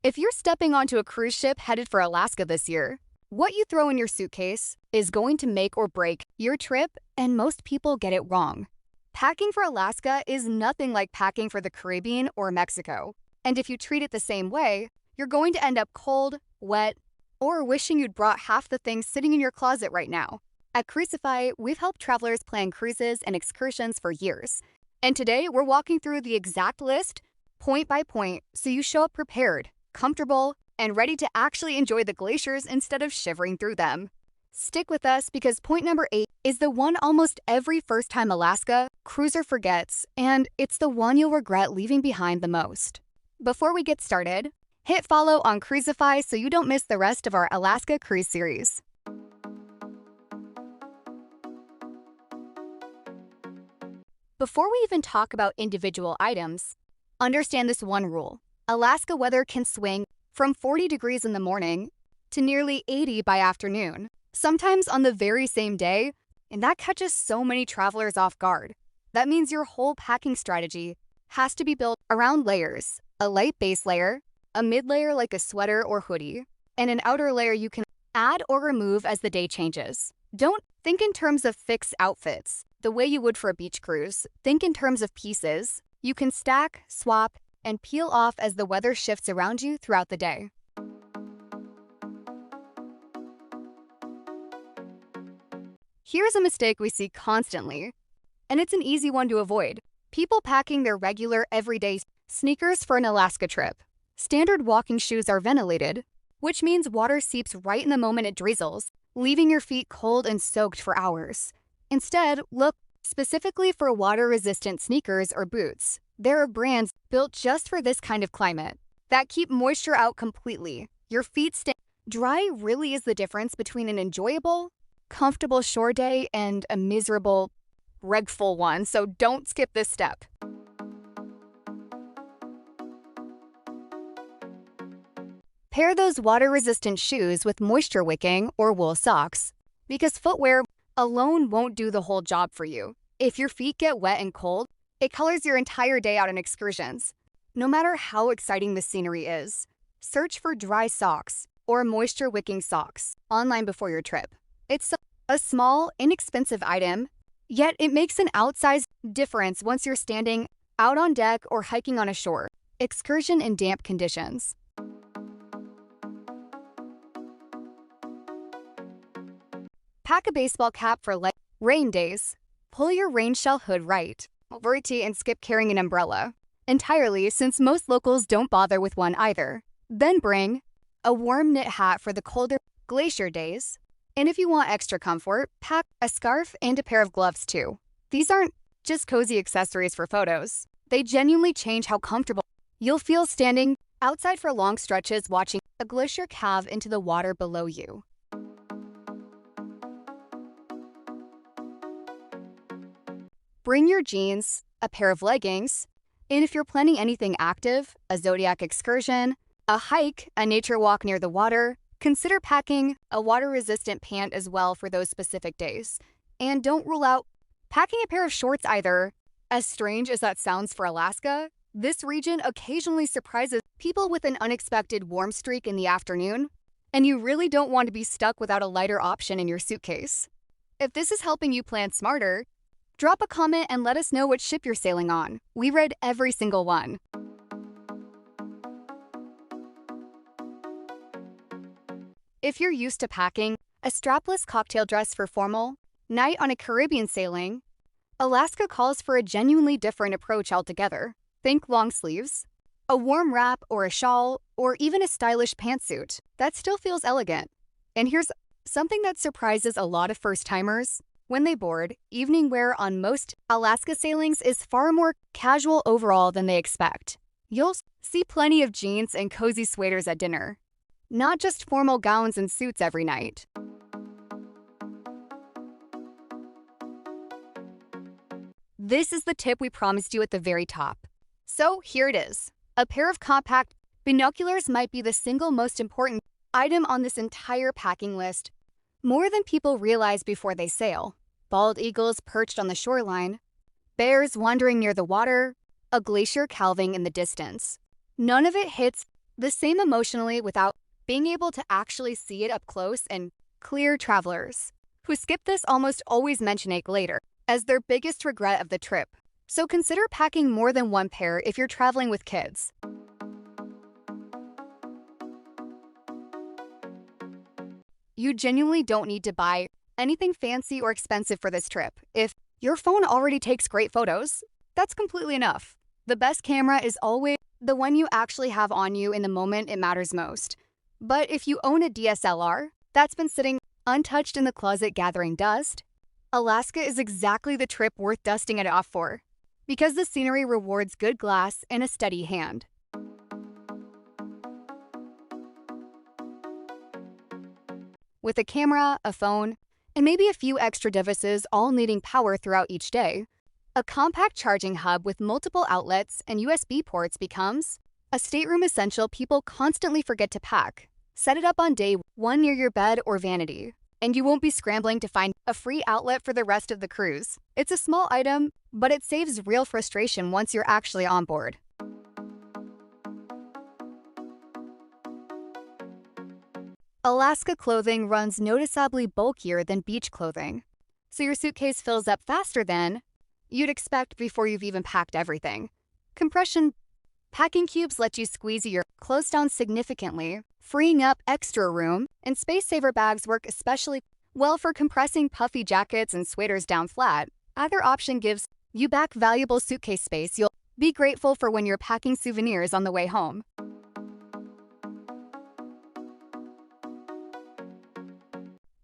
If you're stepping onto a cruise ship headed for Alaska this year, what you throw in your suitcase is going to make or break your trip, and most people get it wrong. Packing for Alaska is nothing like packing for the Caribbean or Mexico. And if you treat it the same way, you're going to end up cold, wet, or wishing you'd brought half the things sitting in your closet right now. At Cruisify, we've helped travelers plan cruises and excursions for years. And today, we're walking through the exact list, point by point, so you show up prepared, comfortable, and ready to actually enjoy the glaciers instead of shivering through them. Stick with us because point number 8 is the one almost every first-time Alaska cruiser forgets, and it's the one you'll regret leaving behind the most. Before we get started, hit follow on Cruisify so you don't miss the rest of our Alaska cruise series. Before we even talk about individual items, understand this one rule. Alaska weather can swing from 40 degrees in the morning to nearly 80 by afternoon, sometimes on the very same day, and that catches so many travelers off guard. That means your whole packing strategy has to be built around layers: a light base layer, a mid-layer like a sweater or hoodie, and an outer layer you can add or remove as the day changes. Don't think in terms of fixed outfits, the way you would for a beach cruise. Think in terms of pieces you can stack, swap, and peel off as the weather shifts around you throughout the day. Here's a mistake we see constantly, and it's an easy one to avoid. People packing their regular, everyday sneakers for an Alaska trip. Standard walking shoes are ventilated, which means water seeps right in the moment it drizzles, leaving your feet cold and soaked for hours. Instead, look specifically for water-resistant sneakers or boots. There are brands built just for this kind of climate that keep moisture out completely. Your feet stay dry. Really is the difference between an enjoyable, comfortable shore day and a miserable, regful one, so don't skip this step. Pair those water-resistant shoes with moisture-wicking or wool socks, because footwear alone won't do the whole job for you. If your feet get wet and cold, it colors your entire day out on excursions. No matter how exciting the scenery is, search for dry socks or moisture-wicking socks online before your trip. It's a small, inexpensive item, yet it makes an outsized difference once you're standing out on deck or hiking on a shore excursion in damp conditions. Pack a baseball cap for light rain days. Pull your rain shell hood right over it and skip carrying an umbrella entirely, since most locals don't bother with one either. Then bring a warm knit hat for the colder glacier days. And if you want extra comfort, pack a scarf and a pair of gloves too. These aren't just cozy accessories for photos. They genuinely change how comfortable you'll feel standing outside for long stretches watching a glacier calve into the water below you. Bring your jeans, a pair of leggings, and if you're planning anything active, a zodiac excursion, a hike, a nature walk near the water, consider packing a water-resistant pant as well for those specific days. And don't rule out packing a pair of shorts either. As strange as that sounds for Alaska, this region occasionally surprises people with an unexpected warm streak in the afternoon, and you really don't want to be stuck without a lighter option in your suitcase. If this is helping you plan smarter, drop a comment and let us know what ship you're sailing on. We read every single one. If you're used to packing a strapless cocktail dress for formal night on a Caribbean sailing, Alaska calls for a genuinely different approach altogether. Think long sleeves, a warm wrap or a shawl, or even a stylish pantsuit that still feels elegant. And here's something that surprises a lot of first-timers. When they board, evening wear on most Alaska sailings is far more casual overall than they expect. You'll see plenty of jeans and cozy sweaters at dinner, not just formal gowns and suits every night. This is the tip we promised you at the very top. So here it is. A pair of compact binoculars might be the single most important item on this entire packing list, more than people realize before they sail. Bald eagles perched on the shoreline, bears wandering near the water, a glacier calving in the distance. None of it hits The same emotionally without being able to actually see it up close, and clear travelers who skip this almost always mention it later as their biggest regret of the trip. So consider packing more than one pair if you're traveling with kids. You genuinely don't need to buy anything fancy or expensive for this trip. If your phone already takes great photos, that's completely enough. The best camera is always the one you actually have on you in the moment it matters most. But if you own a DSLR that's been sitting untouched in the closet gathering dust, Alaska is exactly the trip worth dusting it off for, because the scenery rewards good glass and a steady hand. With a camera, a phone, and maybe a few extra devices all needing power throughout each day, a compact charging hub with multiple outlets and USB ports becomes a stateroom essential people constantly forget to pack. Set it up on day one near your bed or vanity, and you won't be scrambling to find a free outlet for the rest of the cruise. It's a small item, but it saves real frustration once you're actually on board. Alaska clothing runs noticeably bulkier than beach clothing, so your suitcase fills up faster than you'd expect before you've even packed everything. Compression packing cubes let you squeeze your clothes down significantly, freeing up extra room, and space-saver bags work especially well for compressing puffy jackets and sweaters down flat. Either option gives you back valuable suitcase space you'll be grateful for when you're packing souvenirs on the way home.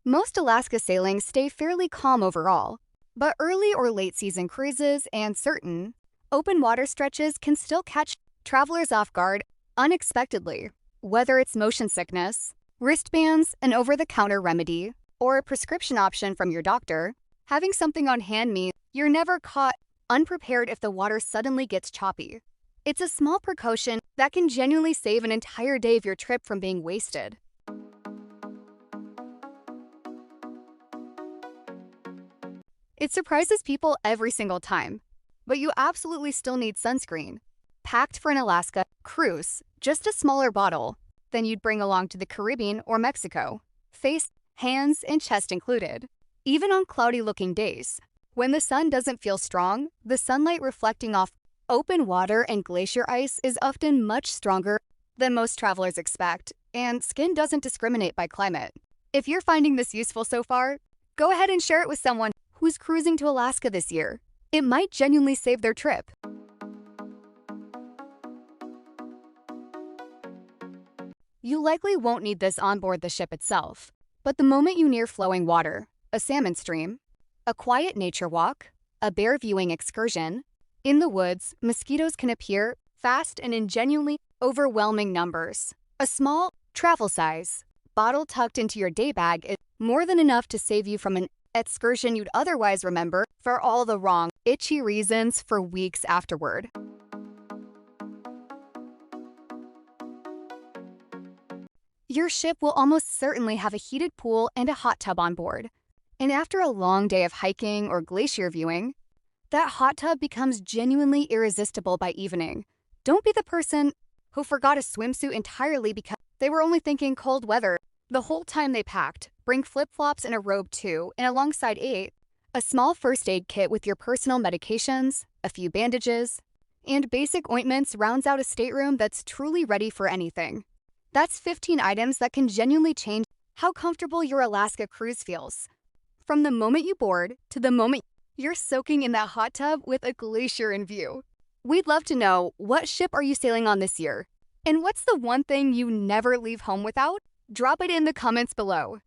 Most Alaska sailings stay fairly calm overall, but early or late season cruises and certain open water stretches can still catch travelers off guard unexpectedly. Whether it's motion sickness, wristbands, an over-the-counter remedy, or a prescription option from your doctor, having something on hand means you're never caught unprepared if the water suddenly gets choppy. It's a small precaution that can genuinely save an entire day of your trip from being wasted. It surprises people every single time, but you absolutely still need sunscreen. Packed for an Alaska cruise, just a smaller bottle than you'd bring along to the Caribbean or Mexico. Face, hands, and chest included. Even on cloudy-looking days, when the sun doesn't feel strong, the sunlight reflecting off open water and glacier ice is often much stronger than most travelers expect, and skin doesn't discriminate by climate. If you're finding this useful so far, go ahead and share it with someone who's cruising to Alaska this year. It might genuinely save their trip. You likely won't need this on board the ship itself, but the moment you near flowing water, a salmon stream, a quiet nature walk, a bear viewing excursion, in the woods, mosquitoes can appear fast and in genuinely overwhelming numbers. A small, travel-size bottle tucked into your day bag is more than enough to save you from an excursion you'd otherwise remember for all the wrong, itchy reasons for weeks afterward. Your ship will almost certainly have a heated pool and a hot tub on board. And after a long day of hiking or glacier viewing, that hot tub becomes genuinely irresistible by evening. Don't be the person who forgot a swimsuit entirely because they were only thinking cold weather the whole time they packed. Bring flip-flops and a robe too, and alongside a small first aid kit with your personal medications, a few bandages, and basic ointments rounds out a stateroom that's truly ready for anything. That's 15 items that can genuinely change how comfortable your Alaska cruise feels. From the moment you board to the moment you're soaking in that hot tub with a glacier in view. We'd love to know, what ship are you sailing on this year? And what's the one thing you never leave home without? Drop it in the comments below.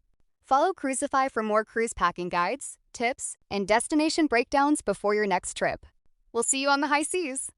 Follow Cruisify for more cruise packing guides, tips, and destination breakdowns before your next trip. We'll see you on the high seas.